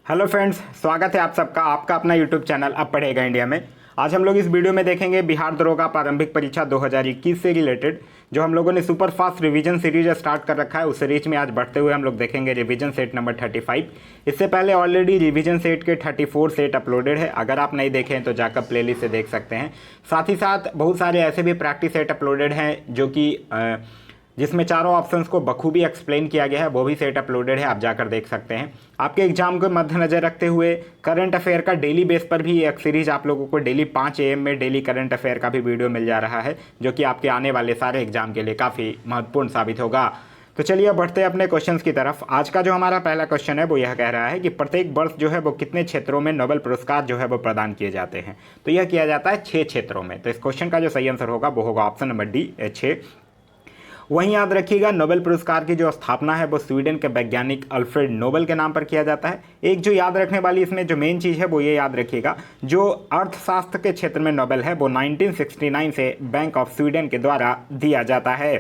Hello friends, स्वागत है आप सबका आपका अपना यूट्यूब चैनल अब पढ़ेगा इंडिया में। आज हम लोग इस वीडियो में देखेंगे बिहार दरोगा प्रारंभिक परीक्षा 2021 से रिलेटेड जो हम लोगों ने super fast revision series start कर रखा है। उस सीरीज में आज बढ़ते हुए हम लोग देखेंगे रिवीजन सेट नंबर 35। इससे पहले ऑलरेडी रिवीजन सेट के 34 सेट अपलोडेड है। अगर आप नहीं देखें हैं तो जाकर प्लेलिस्ट से देख सकते हैं। साथ ही साथ बहुत सारे ऐसे भी प्रैक्टिस सेट अपलोडेड हैं जो कि जिसमें चारों ऑप्शंस को बखूबी एक्सप्लेन किया गया है, वो भी सेट अपलोडेड है, आप जाकर देख सकते हैं। आपके एग्जाम को मद्देनजर रखते हुए करंट अफेयर का डेली बेस पर भी एक सीरीज आप लोगों को डेली 5 AM में डेली करंट अफेयर का भी वीडियो मिल जा रहा है, जो कि आपके आने वाले सारे एग्जाम के लिए काफ़ी महत्वपूर्ण साबित होगा। तो चलिए बढ़ते हैं अपने क्वेश्चंस की तरफ। आज का जो हमारा पहला क्वेश्चन है वो यह कह रहा है कि प्रत्येक वर्ष जो है वो कितने क्षेत्रों में नोबेल पुरस्कार जो है वो प्रदान किए जाते हैं। तो यह किया जाता है 6 क्षेत्रों में। तो इस क्वेश्चन का जो सही आंसर होगा वो होगा ऑप्शन नंबर डी 6। वहीं याद रखिएगा नोबेल पुरस्कार की जो स्थापना है वो स्वीडन के वैज्ञानिक अल्फ्रेड नोबेल के नाम पर किया जाता है। एक जो याद रखने वाली इसमें जो मेन चीज़ है वो ये याद रखिएगा, जो अर्थशास्त्र के क्षेत्र में नोबेल है वो 1969 से बैंक ऑफ स्वीडन के द्वारा दिया जाता है।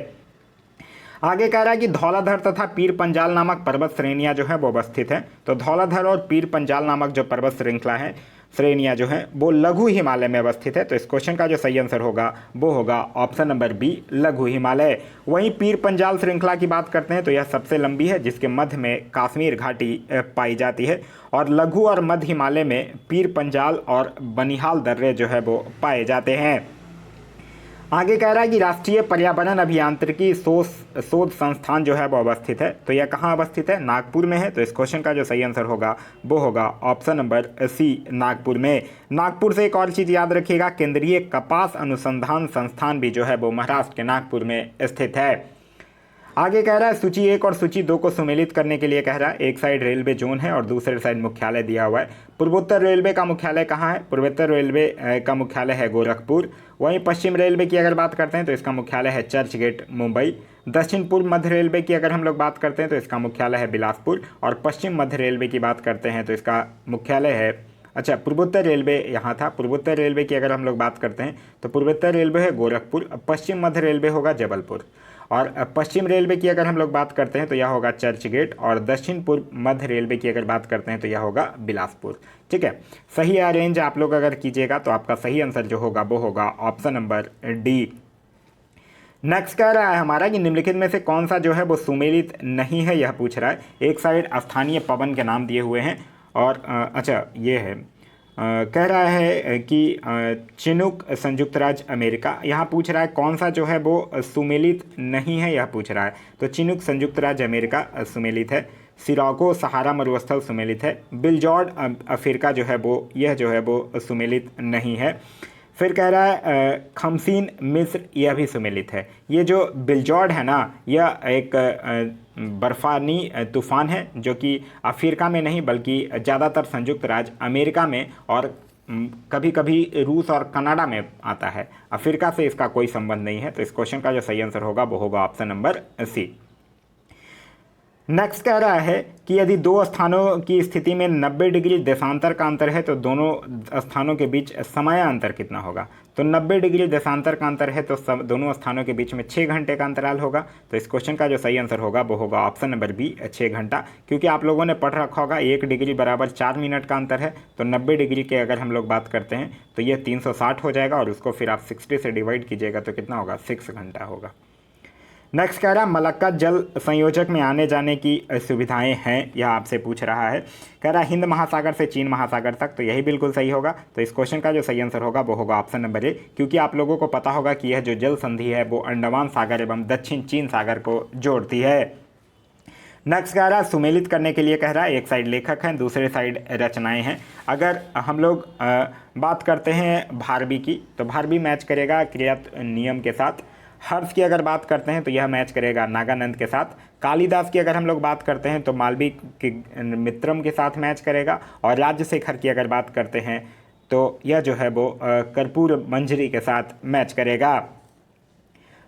आगे कह रहा है कि धौलाधर तथा पीर पंजाल नामक पर्वत श्रेणियां जो है वो अवस्थित है। तो धौलाधर और पीर पंजाल नामक जो पर्वत श्रृंखला है श्रेणियां जो है वो लघु हिमालय में अवस्थित है। तो इस क्वेश्चन का जो सही आंसर होगा वो होगा ऑप्शन नंबर बी लघु हिमालय। वहीं पीर पंजाल श्रृंखला की बात करते हैं तो यह सबसे लंबी है, जिसके मध्य में काश्मीर घाटी पाई जाती है। और लघु और मध्य हिमालय में पीर पंजाल और बनिहाल दर्रे जो है वो पाए जाते हैं। आगे कह रहा है कि राष्ट्रीय पर्यावरण अभियांत्रिकी शोध संस्थान जो है वो अवस्थित है। तो यह कहाँ अवस्थित है? नागपुर में है। तो इस क्वेश्चन का जो सही आंसर होगा वो होगा ऑप्शन नंबर सी नागपुर में। नागपुर से एक और चीज़ याद रखिएगा, केंद्रीय कपास अनुसंधान संस्थान भी जो है वो महाराष्ट्र के नागपुर में स्थित है। आगे कह रहा है सूची 1 और सूची 2 को सुमेलित करने के लिए कह रहा है। एक साइड रेलवे जोन है और दूसरे साइड मुख्यालय दिया हुआ है। पूर्वोत्तर रेलवे का मुख्यालय कहाँ है? पूर्वोत्तर रेलवे का मुख्यालय है गोरखपुर। वहीं पश्चिम रेलवे की अगर बात करते हैं तो इसका मुख्यालय है चर्च गेट मुंबई। दक्षिण पूर्व मध्य रेलवे की अगर हम लोग बात करते हैं तो इसका मुख्यालय है बिलासपुर। और पश्चिम मध्य रेलवे की बात करते हैं तो इसका मुख्यालय है, अच्छा पूर्वोत्तर रेलवे यहाँ था। पूर्वोत्तर रेलवे की अगर हम लोग बात करते हैं तो पूर्वोत्तर रेलवे है गोरखपुर। पश्चिम मध्य रेलवे होगा जबलपुर। और पश्चिम रेलवे की अगर हम लोग बात करते हैं तो यह होगा चर्च गेट। और दक्षिण पूर्व मध्य रेलवे की अगर बात करते हैं तो यह होगा बिलासपुर। ठीक है, सही अरेंज आप लोग अगर कीजिएगा तो आपका सही आंसर जो होगा वो होगा ऑप्शन नंबर डी। नेक्स्ट कह रहा है हमारा कि निम्नलिखित में से कौन सा जो है वो सुमेलित नहीं है, यह पूछ रहा है। एक साइड स्थानीय पवन के नाम दिए हुए हैं और अच्छा ये है कह रहा है कि चिनूक संयुक्त राज्य अमेरिका। यहाँ पूछ रहा है कौन सा जो है वो सुमेलित नहीं है, यह पूछ रहा है। तो चिनूक संयुक्त राज्य अमेरिका सुमेलित है। सिराको सहारा मरुस्थल सुमेलित है। बिलजॉर्ड अफ्रीका जो है वो यह जो है वो सुमेलित नहीं है। फिर कह रहा है खमसीन मिस्र, यह भी सुमेलित है। ये जो बिलजॉर्ड है ना, यह एक बर्फानी तूफान है जो कि अफ्रीका में नहीं बल्कि ज़्यादातर संयुक्त राज्य अमेरिका में और कभी कभी रूस और कनाडा में आता है। अफ्रीका से इसका कोई संबंध नहीं है। तो इस क्वेश्चन का जो सही आंसर होगा वो होगा ऑप्शन नंबर सी। नेक्स्ट कह रहा है कि यदि दो स्थानों की स्थिति में 90 डिग्री देशांतर का अंतर है तो दोनों स्थानों के बीच समय अंतर कितना होगा? तो 90 डिग्री देशांतर का अंतर है तो दोनों स्थानों के बीच में 6 घंटे का अंतराल होगा। तो इस क्वेश्चन का जो सही आंसर होगा वो होगा ऑप्शन नंबर बी 6 घंटा, क्योंकि आप लोगों ने पढ़ रखा होगा 1 डिग्री बराबर 4 मिनट का अंतर है। तो 90 डिग्री के अगर हम लोग बात करते हैं तो ये 360 हो जाएगा और उसको फिर आप 60 से डिवाइड कीजिएगा तो कितना होगा? 6 घंटा होगा। नेक्स्ट कह रहा है मलक्का जल संयोजक में आने जाने की सुविधाएं हैं, यह आपसे पूछ रहा है। कह रहा है हिंद महासागर से चीन महासागर तक। तो यही बिल्कुल सही होगा। तो इस क्वेश्चन का जो सही आंसर होगा वो होगा ऑप्शन नंबर ए, क्योंकि आप लोगों को पता होगा कि यह जो जल संधि है वो अंडमान सागर एवं दक्षिण चीन सागर को जोड़ती है। नेक्स्ट कह रहा है सुमेलित करने के लिए कह रहा है एक साइड लेखक हैं दूसरे साइड रचनाएं हैं। अगर हम लोग बात करते हैं भारवी की तो भारवी मैच करेगा क्रियात्मक नियम के साथ। हर्ष की अगर बात करते हैं तो यह मैच करेगा नागानंद के साथ। कालिदास की अगर हम लोग बात करते हैं तो मालवी के मित्रम के साथ मैच करेगा। और राजशेखर की अगर बात करते हैं तो यह जो है वो कर्पूर मंजरी के साथ मैच करेगा।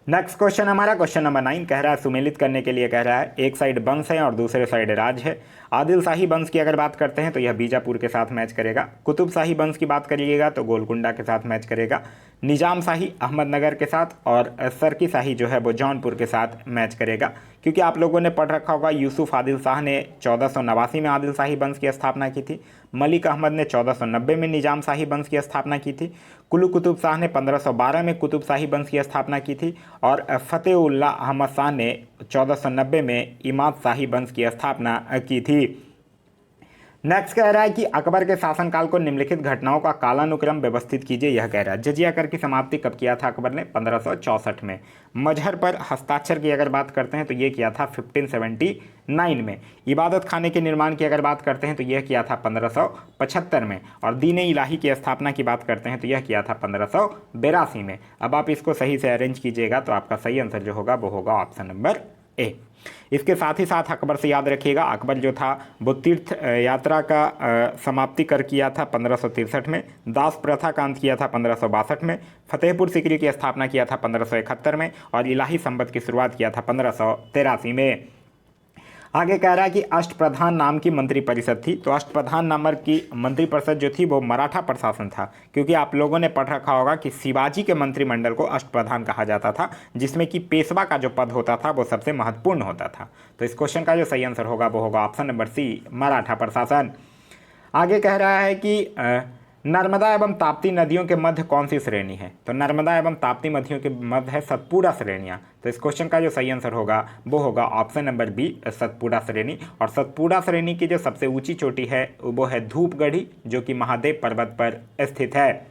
नेक्स्ट क्वेश्चन हमारा क्वेश्चन नंबर 9 कह रहा है सुमेलित करने के लिए कह रहा है एक साइड वंश है और दूसरे साइड राज है। आदिल शाही वंश की अगर बात करते हैं तो यह बीजापुर के साथ मैच करेगा। कुतुब शाही वंश की बात करिएगा तो गोलकुंडा के साथ मैच करेगा। निजाम शाही अहमदनगर के साथ और सरकी शाही जो है वो जौनपुर के साथ मैच करेगा। क्योंकि आप लोगों ने पढ़ रखा होगा यूसुफ आदिल शाह ने 1489 में आदिल शाही वंश की स्थापना की थी। मलिक अहमद ने 1490 में निजाम शाही वंश की स्थापना की थी। कुली कुतुब शाह ने 1512 में कुतुब शाही वंश की स्थापना की थी। और फतेहुल्लाह अहमद शाह ने 1490 में इमाद शाही वंश की स्थापना की थी। नेक्स्ट कह रहा है कि अकबर के शासनकाल को निम्नलिखित घटनाओं का कालानुक्रम व्यवस्थित कीजिए। यह कह रहा है जजिया कर की समाप्ति कब किया था अकबर ने? 1564 में। मजहर पर हस्ताक्षर की अगर बात करते हैं तो यह किया था 1579 में। इबादत खाने के निर्माण की अगर बात करते हैं तो यह किया था 1575 में। और दीन इलाही की स्थापना की बात करते हैं तो यह किया था 1582 में। अब आप इसको सही से अरेंज कीजिएगा तो आपका सही आंसर जो होगा वो होगा ऑप्शन नंबर ए। इसके साथ ही साथ अकबर से याद रखिएगा, अकबर जो था वो तीर्थ यात्रा का समाप्ति कर किया था 1563 में। दास प्रथा का अंत किया था 1562 में। फतेहपुर सीकरी की स्थापना किया था 1571 में। और इलाही संबत की शुरुआत किया था 1583 में। आगे कह रहा है कि अष्टप्रधान नाम की मंत्रिपरिषद थी। तो अष्टप्रधान नामक की मंत्रिपरिषद जो थी वो मराठा प्रशासन था। क्योंकि आप लोगों ने पढ़ रखा होगा कि शिवाजी के मंत्रिमंडल को अष्टप्रधान कहा जाता था, जिसमें कि पेशवा का जो पद होता था वो सबसे महत्वपूर्ण होता था। तो इस क्वेश्चन का जो सही आंसर होगा वो होगा ऑप्शन नंबर सी, मराठा प्रशासन। आगे कह रहा है कि नर्मदा एवं ताप्ती नदियों के मध्य कौन सी श्रेणी है? तो नर्मदा एवं ताप्ती नदियों के मध्य है सतपुड़ा श्रेणियाँ। तो इस क्वेश्चन का जो सही आंसर होगा वो होगा ऑप्शन नंबर बी, सतपुड़ा श्रेणी। और सतपुड़ा श्रेणी की जो सबसे ऊंची चोटी है वो है धूपगढ़ी, जो कि महादेव पर्वत पर स्थित है।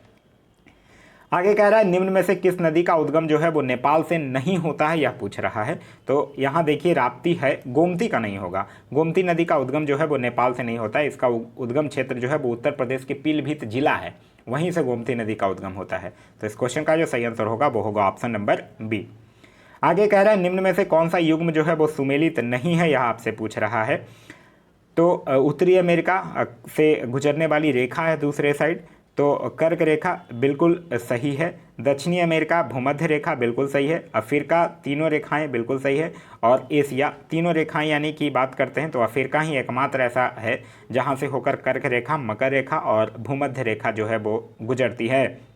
आगे कह रहा है निम्न में से किस नदी का उद्गम जो है वो नेपाल से नहीं होता है, यह पूछ रहा है। तो यहाँ देखिए राप्ती है, गोमती का नहीं होगा। गोमती नदी का उद्गम जो है वो नेपाल से नहीं होता है। इसका उद्गम क्षेत्र जो है वो उत्तर प्रदेश के पीलीभीत जिला है, वहीं से गोमती नदी का उद्गम होता है। तो इस क्वेश्चन का जो सही आंसर होगा वो होगा ऑप्शन नंबर बी। आगे कह रहा है निम्न में से कौन सा युग्म जो है वो सुमेलित नहीं है, यह आपसे पूछ रहा है। तो उत्तरी अमेरिका से गुजरने वाली रेखा है दूसरे साइड, तो कर्क रेखा बिल्कुल सही है। दक्षिणी अमेरिका भूमध्य रेखा बिल्कुल सही है। अफ्रीका तीनों रेखाएं बिल्कुल सही है। और एशिया तीनों रेखाएं यानी कि बात करते हैं तो अफ्रीका ही एकमात्र ऐसा है जहां से होकर कर्क रेखा, मकर रेखा और भूमध्य रेखा जो है वो गुजरती है।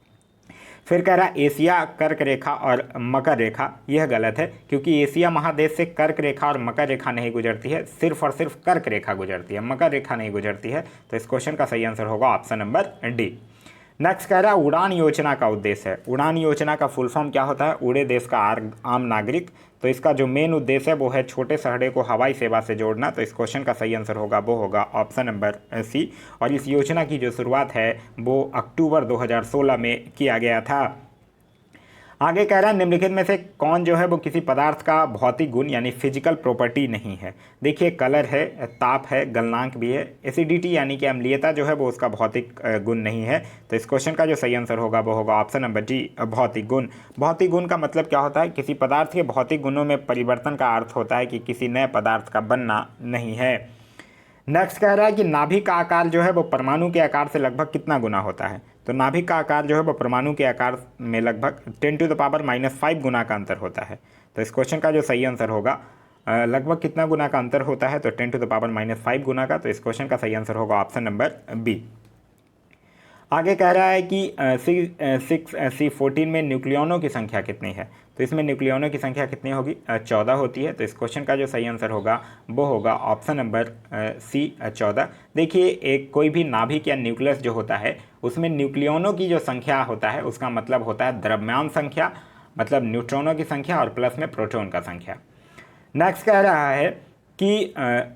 फिर कह रहा है एशिया, कर्क रेखा और मकर रेखा, यह गलत है। क्योंकि एशिया महादेश से कर्क रेखा और मकर रेखा नहीं गुजरती है, सिर्फ और सिर्फ कर्क रेखा गुजरती है, मकर रेखा नहीं गुजरती है। तो इस क्वेश्चन का सही आंसर होगा ऑप्शन नंबर डी। नेक्स्ट कह रहा है उड़ान योजना का उद्देश्य है। उड़ान योजना का फुल फॉर्म क्या होता है? उड़े देश का आम नागरिक। तो इसका जो मेन उद्देश्य है वो है छोटे शहरों को हवाई सेवा से जोड़ना। तो इस क्वेश्चन का सही आंसर होगा वो होगा ऑप्शन नंबर सी। और इस योजना की जो शुरुआत है वो अक्टूबर 2016 में किया गया था। आगे कह रहा है निम्नलिखित में से कौन जो है वो किसी पदार्थ का भौतिक गुण यानी फिजिकल प्रॉपर्टी नहीं है? देखिए कलर है, ताप है, गलनांक भी है। एसिडिटी यानी कि अम्लीयता जो है वो उसका भौतिक गुण नहीं है। तो इस क्वेश्चन का जो सही आंसर होगा वो होगा ऑप्शन नंबर डी, भौतिक गुण। भौतिक गुण का मतलब क्या होता है? किसी पदार्थ के भौतिक गुणों में परिवर्तन का अर्थ होता है कि किसी नए पदार्थ का बनना नहीं है। नेक्स्ट कह रहा है कि नाभिक का आकार जो है वो परमाणु के आकार से लगभग कितना गुना होता है? तो नाभिक का आकार जो है वो परमाणु के आकार में लगभग 10⁻⁻5 गुना का अंतर होता है। तो इस क्वेश्चन का जो सही आंसर होगा लगभग कितना गुना का अंतर होता है? तो 10⁻⁻5 गुना का। तो इस क्वेश्चन का सही आंसर होगा ऑप्शन नंबर बी। आगे कह रहा है कि C14 में न्यूक्लियनों की संख्या कितनी है? तो इसमें न्यूक्लियनों की संख्या कितनी होगी? 14 होती है। तो इस क्वेश्चन का जो सही आंसर होगा वो होगा ऑप्शन नंबर सी, 14। देखिए एक कोई भी नाभिक या न्यूक्लियस जो होता है उसमें न्यूक्लियनों की जो संख्या होता है उसका मतलब होता है द्रव्यमान संख्या, मतलब न्यूट्रॉनों की संख्या, और प्लस में प्रोटॉन का संख्या। नेक्स्ट कह रहा है कि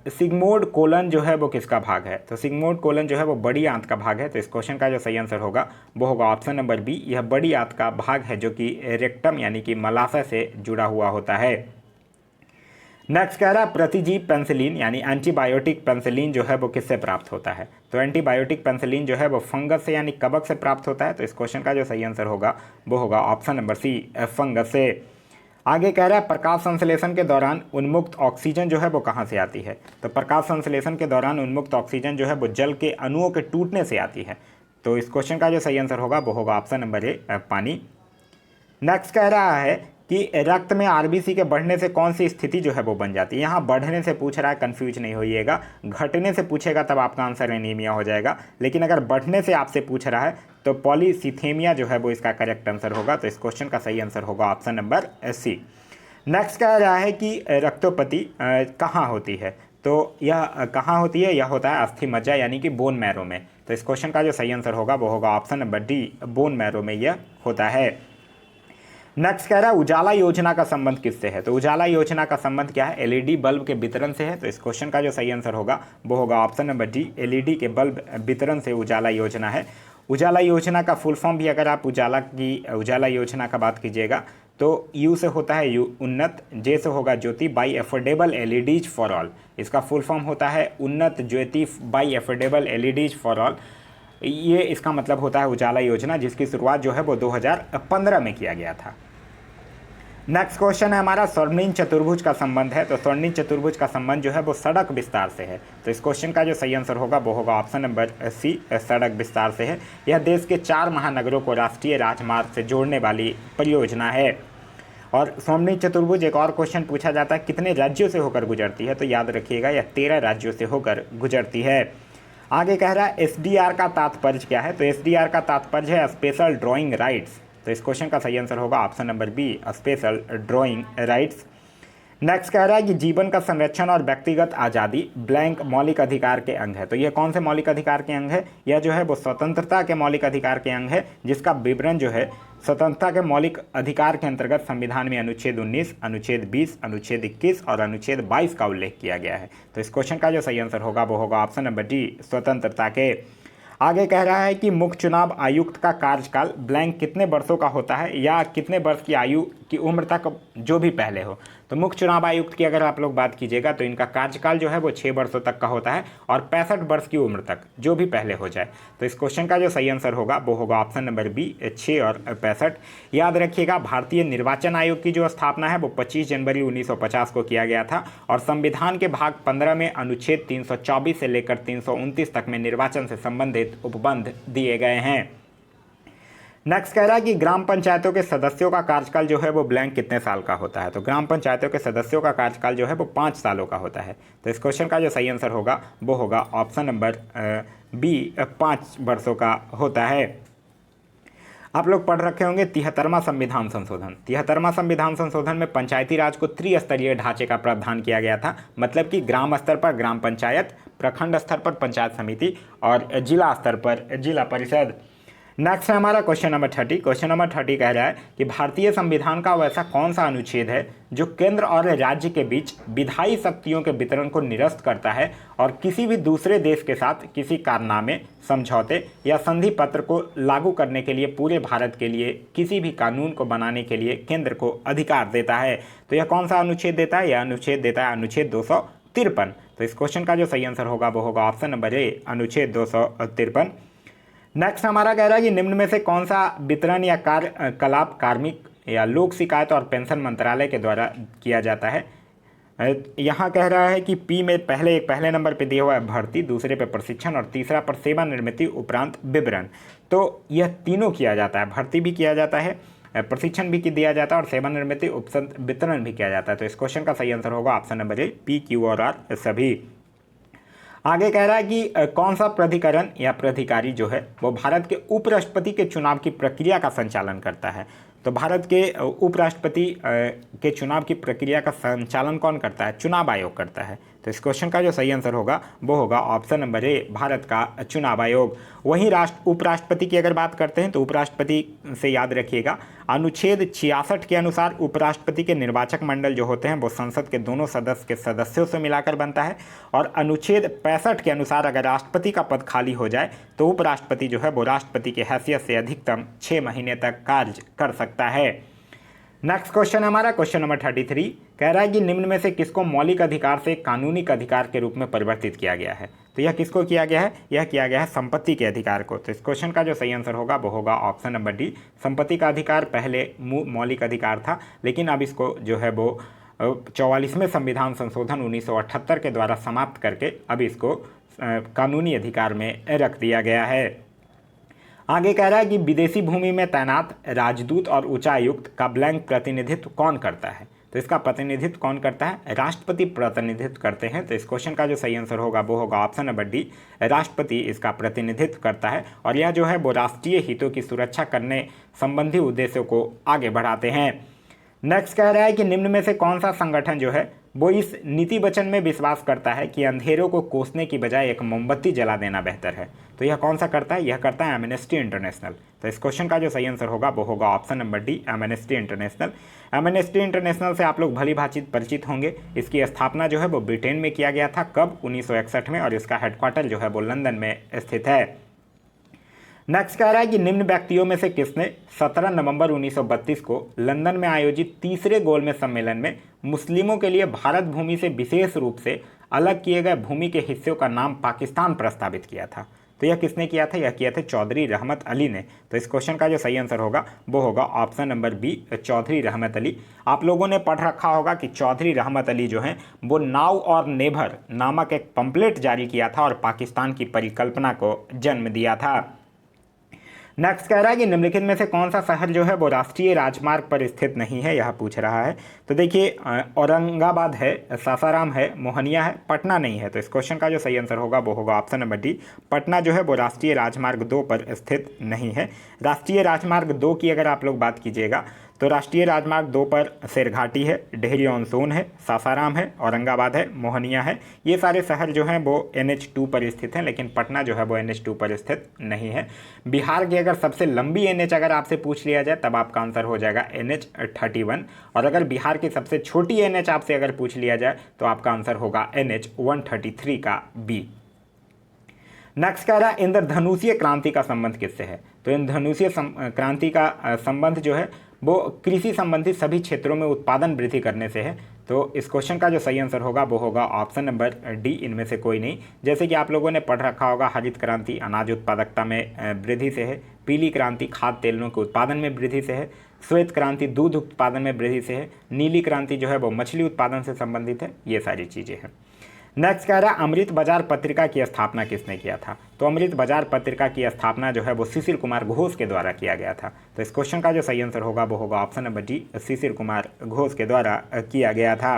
सिग्मोइड कोलन जो है वो किसका भाग है? तो सिग्मोइड कोलन जो है वो बड़ी आंत का भाग है। तो इस क्वेश्चन का जो सही आंसर होगा वो होगा ऑप्शन नंबर बी, यह बड़ी आंत का भाग है जो कि रेक्टम यानी कि मलाशय से जुड़ा हुआ होता है। नेक्स्ट कह रहा है प्रतिजीव पेंसिलिन यानी एंटीबायोटिक पेंसिलिन जो है वो किससे प्राप्त होता है? तो एंटीबायोटिक पेंसिलिन जो है वो फंगस से यानी कवक से प्राप्त होता है। तो इस क्वेश्चन का जो सही आंसर होगा वो होगा ऑप्शन नंबर सी, फंगस से। आगे कह रहा है प्रकाश संश्लेषण के दौरान उन्मुक्त ऑक्सीजन जो है वो कहाँ से आती है? तो प्रकाश संश्लेषण के दौरान उन्मुक्त ऑक्सीजन जो है वो जल के अणुओं के टूटने से आती है। तो इस क्वेश्चन का जो सही आंसर होगा वो होगा ऑप्शन नंबर ए, पानी। नेक्स्ट कह रहा है कि रक्त में आरबीसी के बढ़ने से कौन सी स्थिति जो है वो बन जाती है। यहाँ बढ़ने से पूछ रहा है, कंफ्यूज नहीं होइएगा। घटने से पूछेगा तब आपका आंसर एनीमिया हो जाएगा, लेकिन अगर बढ़ने से आपसे पूछ रहा है तो पॉलीसीथेमिया जो है वो इसका करेक्ट आंसर होगा। तो इस क्वेश्चन का सही आंसर होगा ऑप्शन नंबर सी। नेक्स्ट कह रहा है कि रक्तोपति कहाँ होती है, तो यह कहाँ होती है, यह होता है अस्थि मज्जा यानी कि बोन मैरो में। तो इस क्वेश्चन का जो सही आंसर होगा वो होगा option number D, bone marrow में यह होता है। नेक्स्ट कह रहा है उजाला योजना का संबंध किससे है, तो उजाला योजना का संबंध क्या है, एलईडी बल्ब के वितरण से है। तो इस क्वेश्चन का जो सही आंसर होगा वो होगा ऑप्शन नंबर डी, एलईडी के बल्ब वितरण से उजाला योजना है। उजाला योजना का फुल फॉर्म भी अगर आप उजाला योजना का बात कीजिएगा तो यू से होता है उन्नत, जे से होगा Jyoti by affordable LEDs for all. इसका फुल फॉर्म होता है Unnat Jyoti by affordable LEDs for all. ये इसका मतलब होता है उजाला योजना, जिसकी शुरुआत जो है वो 2015 में किया गया था। नेक्स्ट क्वेश्चन है हमारा स्वर्णिम चतुर्भुज का संबंध है, तो स्वर्णिम चतुर्भुज का संबंध जो है वो सड़क विस्तार से है। तो इस क्वेश्चन का जो सही आंसर होगा वो होगा ऑप्शन नंबर सी, सड़क विस्तार से है। यह देश के 4 महानगरों को राष्ट्रीय राजमार्ग से जोड़ने वाली परियोजना है। और स्वर्णिम चतुर्भुज एक और क्वेश्चन पूछा जाता है कितने राज्यों से होकर गुजरती है, तो याद रखिएगा यह 13 राज्यों से होकर गुजरती है। आगे कह रहा है एसडीआर का तात्पर्य क्या है, तो एसडीआर का तात्पर्य है स्पेशल ड्राइंग राइट्स। तो इस क्वेश्चन का सही आंसर होगा option number B, special drawing rights. Next कह रहा है कि जीवन का संरक्षण और व्यक्तिगत आज़ादी ब्लैंक मौलिक अधिकार के अंग है। तो ये कौन से मौलिक अधिकार के अंग है, यह जो है वो स्वतंत्रता के मौलिक अधिकार के अंग है, जिसका विवरण जो है स्वतंत्रता के मौलिक अधिकार के अंतर्गत संविधान में अनुच्छेद 19, अनुच्छेद 20, अनुच्छेद 21 और अनुच्छेद 22 का उल्लेख किया गया है। तो इस क्वेश्चन का जो सही आंसर होगा वो होगा ऑप्शन नंबर डी, स्वतंत्रता के। आगे कह रहा है कि मुख्य चुनाव आयुक्त का कार्यकाल ब्लैंक कितने वर्षों का होता है, या कितने वर्ष की आयु की उम्र तक जो भी पहले हो। तो मुख्य चुनाव आयुक्त की अगर आप लोग बात कीजिएगा तो इनका कार्यकाल जो है वो 6 वर्षों तक का होता है, और 65 वर्ष की उम्र तक जो भी पहले हो जाए। तो इस क्वेश्चन का जो सही आंसर होगा वो होगा ऑप्शन नंबर बी, 6 और 65। याद रखिएगा भारतीय निर्वाचन आयोग की जो स्थापना है वो 25 जनवरी 1950 को किया गया था, और संविधान के भाग 15 में अनुच्छेद 324 से लेकर 329 तक में निर्वाचन से संबंधित उपबंध दिए गए हैं। नेक्स्ट कह रहा है कि ग्राम पंचायतों के सदस्यों का कार्यकाल जो है वो ब्लैंक कितने साल का होता है, तो ग्राम पंचायतों के सदस्यों का कार्यकाल जो है वो 5 सालों का होता है। तो इस क्वेश्चन का जो सही आंसर होगा वो होगा ऑप्शन नंबर बी, 5 वर्षों का होता है। आप लोग पढ़ रखे होंगे 73वां संविधान संशोधन। 73वां संविधान संशोधन में पंचायती राज को त्रिस्तरीय ढांचे का प्रावधान किया गया था, मतलब कि ग्राम स्तर पर ग्राम पंचायत, प्रखंड स्तर पर पंचायत समिति और जिला स्तर पर जिला परिषद। नेक्स्ट है हमारा क्वेश्चन नंबर 30। क्वेश्चन नंबर 30 कह रहा है कि भारतीय संविधान का वैसा कौन सा अनुच्छेद है जो केंद्र और राज्य के बीच विधायी शक्तियों के वितरण को निरस्त करता है, और किसी भी दूसरे देश के साथ किसी कारनामे, समझौते या संधि पत्र को लागू करने के लिए पूरे भारत के लिए किसी भी कानून को बनाने के लिए केंद्र को अधिकार देता है। तो यह कौन सा अनुच्छेद देता है, यह अनुच्छेद देता है अनुच्छेद 253। तो इस क्वेश्चन का जो सही आंसर होगा वो होगा ऑप्शन नंबर ए, अनुच्छेद 253। नेक्स्ट हमारा कह रहा है कि निम्न में से कौन सा वितरण या कार्यकलाप कार्मिक या लोक शिकायत और पेंशन मंत्रालय के द्वारा किया जाता है। यहाँ कह रहा है कि पी में पहले नंबर पे दिया हुआ है भर्ती, दूसरे पे प्रशिक्षण और तीसरा पर सेवानिवृत्ति उपरांत विवरण। तो यह तीनों किया जाता है, भर्ती भी किया जाता है, प्रशिक्षण भी दिया जाता है और सेवानिवृत्ति उपरांत वितरण भी किया जाता है। तो इस क्वेश्चन का सही आंसर होगा ऑप्शन नंबर ए, पी, क्यू और आर सभी। आगे कह रहा है कि कौन सा प्राधिकरण या प्राधिकारी जो है वो भारत के उपराष्ट्रपति के चुनाव की प्रक्रिया का संचालन करता है। तो भारत के उपराष्ट्रपति के चुनाव की प्रक्रिया का संचालन कौन करता है, चुनाव आयोग करता है। तो इस क्वेश्चन का जो सही आंसर होगा वो होगा ऑप्शन नंबर ए, भारत का चुनाव आयोग। वहीं उपराष्ट्रपति की अगर बात करते हैं तो उपराष्ट्रपति से याद रखिएगा अनुच्छेद 66 के अनुसार उपराष्ट्रपति के निर्वाचक मंडल जो होते हैं वो संसद के दोनों सदस्य के सदस्यों से मिलाकर बनता है, और अनुच्छेद 65 के अनुसार अगर राष्ट्रपति का पद खाली हो जाए तो उपराष्ट्रपति जो है वो राष्ट्रपति की हैसियत से अधिकतम 6 महीने तक कार्य कर सकता है। नेक्स्ट क्वेश्चन हमारा क्वेश्चन नंबर 33 कह रहा है कि निम्न में से किसको मौलिक अधिकार से कानूनी अधिकार के रूप में परिवर्तित किया गया है। तो यह किसको किया गया है, यह किया गया है संपत्ति के अधिकार को। तो इस क्वेश्चन का जो सही आंसर होगा वो होगा ऑप्शन नंबर डी, संपत्ति का अधिकार पहले मौलिक अधिकार था, लेकिन अब इसको जो है वो 44वें संविधान संशोधन 1978 के द्वारा समाप्त करके अब इसको कानूनी अधिकार में रख दिया गया है। आगे कह रहा है कि विदेशी भूमि में तैनात राजदूत और उच्चायुक्त का ब्लैंक प्रतिनिधित्व कौन करता है। तो इसका प्रतिनिधित्व कौन करता है, राष्ट्रपति प्रतिनिधित्व करते हैं। तो इस क्वेश्चन का जो सही आंसर होगा वो होगा ऑप्शन नंबर डी, राष्ट्रपति इसका प्रतिनिधित्व करता है। और यह जो है वो राष्ट्रीय हितों की सुरक्षा करने संबंधी उद्देश्यों को आगे बढ़ाते हैं। नेक्स्ट कह रहा है कि निम्न में से कौन सा संगठन जो है वो इस नीति वचन में विश्वास करता है कि अंधेरों को कोसने की बजाय एक मोमबत्ती जला देना बेहतर है। तो यह कौन सा करता है, यह करता है एमनेस्टी इंटरनेशनल। तो इस क्वेश्चन का जो सही आंसर होगा वो होगा option number D, amnesty international. Amnesty international से आप लोग भली भांति परिचित होंगे। इसकी स्थापना जो है वो ब्रिटेन में किया गया था, कब, 1961 में, और इसका हेडक्वार्टर जो है वो लंदन में स्थित है। नेक्स्ट कह रहा है कि निम्न व्यक्तियों में से किसने 17 नवंबर 1932 को लंदन में आयोजित तीसरे गोलमेज सम्मेलन में मुस्लिमों के लिए भारत भूमि से विशेष रूप से अलग किए गए भूमि के हिस्सों का नाम पाकिस्तान प्रस्तावित किया था। तो यह किसने किया था, यह किया था चौधरी रहमत अली ने। तो इस क्वेश्चन का जो सही आंसर होगा वो होगा ऑप्शन नंबर बी, चौधरी रहमत अली। आप लोगों ने पढ़ रखा होगा कि चौधरी रहमत अली जो हैं वो नाउ और नेभर नामक एक पंपलेट जारी किया था और पाकिस्तान की परिकल्पना को जन्म दिया था। नेक्स्ट कह रहा है कि निम्नलिखित में से कौन सा शहर जो है वो राष्ट्रीय राजमार्ग पर स्थित नहीं है, यह पूछ रहा है। तो देखिए औरंगाबाद है, सासाराम है, मोहनिया है, पटना नहीं है। तो इस क्वेश्चन का जो सही आंसर होगा वो होगा ऑप्शन नंबर डी, पटना जो है वो राष्ट्रीय राजमार्ग 2 पर स्थित नहीं है। राष्ट्रीय राजमार्ग 2 की अगर आप लोग बात कीजिएगा तो राष्ट्रीय राजमार्ग 2 पर शेरघाटी है, डेहरी ऑन सोन है, सासाराम है, औरंगाबाद है, मोहनिया है। ये सारे शहर जो हैं वो NH2 पर स्थित हैं, लेकिन पटना जो है वो NH2 पर स्थित नहीं है। बिहार की अगर सबसे लंबी NH अगर आपसे पूछ लिया जाए तब आपका आंसर हो जाएगा NH31, और अगर बिहार की सबसे छोटी NH आपसे अगर पूछ लिया जाए तो आपका आंसर होगा NH133 का बी। नेक्स्ट कह रहा है इंद्रधनुषीय क्रांति का संबंध किससे है। तो इंद्रधनुषीय क्रांति का संबंध जो है वो कृषि संबंधी सभी क्षेत्रों में उत्पादन वृद्धि करने से है। तो इस क्वेश्चन का जो सही आंसर होगा वो होगा ऑप्शन नंबर डी, इनमें से कोई नहीं। जैसे कि आप लोगों ने पढ़ रखा होगा, हरित क्रांति अनाज उत्पादकता में वृद्धि से है, पीली क्रांति खाद्य तेलों के उत्पादन में वृद्धि से है, श्वेत क्रांति दूध उत्पादन में वृद्धि से है, नीली क्रांति जो है वो मछली उत्पादन से संबंधित है। ये सारी चीज़ें हैं। नेक्स्ट कह रहा है अमृत बाजार पत्रिका की स्थापना किसने किया था। तो अमृत बाजार पत्रिका की स्थापना जो है वो शिशिर कुमार घोष के द्वारा किया गया था। तो इस क्वेश्चन का जो सही आंसर होगा वो होगा option number D, Shishir Kumar Ghosh के द्वारा किया गया था।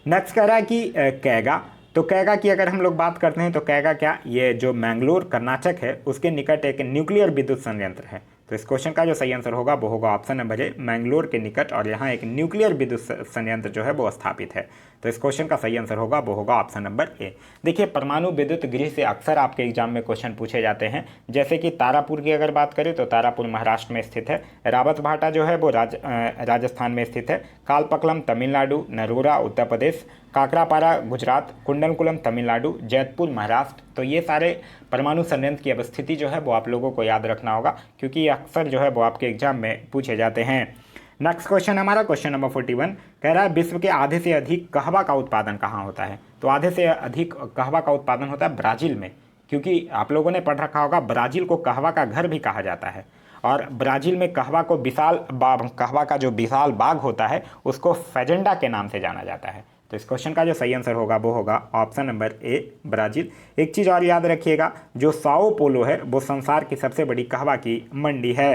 नेक्स्ट कह रहा है कि कैगा। तो कैगा की अगर हम लोग बात करते हैं तो कैगा क्या, ये जो मैंगलोर कर्नाटक है उसके निकट एक न्यूक्लियर विद्युत संयंत्र है। तो इस क्वेश्चन का जो सही आंसर होगा वो होगा ऑप्शन नंबर ए, मैंगलोर के निकट, और यहाँ एक न्यूक्लियर विद्युत संयंत्र जो है वो स्थापित है। तो इस क्वेश्चन का सही आंसर होगा वो होगा ऑप्शन नंबर ए। देखिए परमाणु विद्युत गृह से अक्सर आपके एग्जाम में क्वेश्चन पूछे जाते हैं। जैसे कि तारापुर की अगर बात करें तो तारापुर महाराष्ट्र में स्थित है, रावत भाटा जो है वो राजस्थान में स्थित है, कालपक्कलम तमिलनाडु, नरोरा उत्तर प्रदेश, काकरापारा गुजरात, कुंडलकुलम तमिलनाडु, जैतपुर महाराष्ट्र। तो ये सारे परमाणु संयंत्र की अवस्थिति जो है वो आप लोगों को याद रखना होगा, क्योंकि ये अक्सर जो है वो आपके एग्जाम में पूछे जाते हैं। नेक्स्ट क्वेश्चन हमारा क्वेश्चन नंबर 41 कह रहा है विश्व के आधे से अधिक कहवा का उत्पादन कहाँ होता है। तो आधे से अधिक कहवा का उत्पादन होता है ब्राज़ील में, क्योंकि आप लोगों ने पढ़ रखा होगा ब्राज़ील को कहवा का घर भी कहा जाता है, और ब्राज़ील में कहवा को कहवा का जो विशाल बाग होता है उसको फेजेंडा के नाम से जाना जाता है। तो इस क्वेश्चन का जो सही आंसर होगा वो होगा ऑप्शन नंबर ए, ब्राज़ील। एक चीज़ और याद रखिएगा, जो साओ पोलो है वो संसार की सबसे बड़ी कहवा की मंडी है।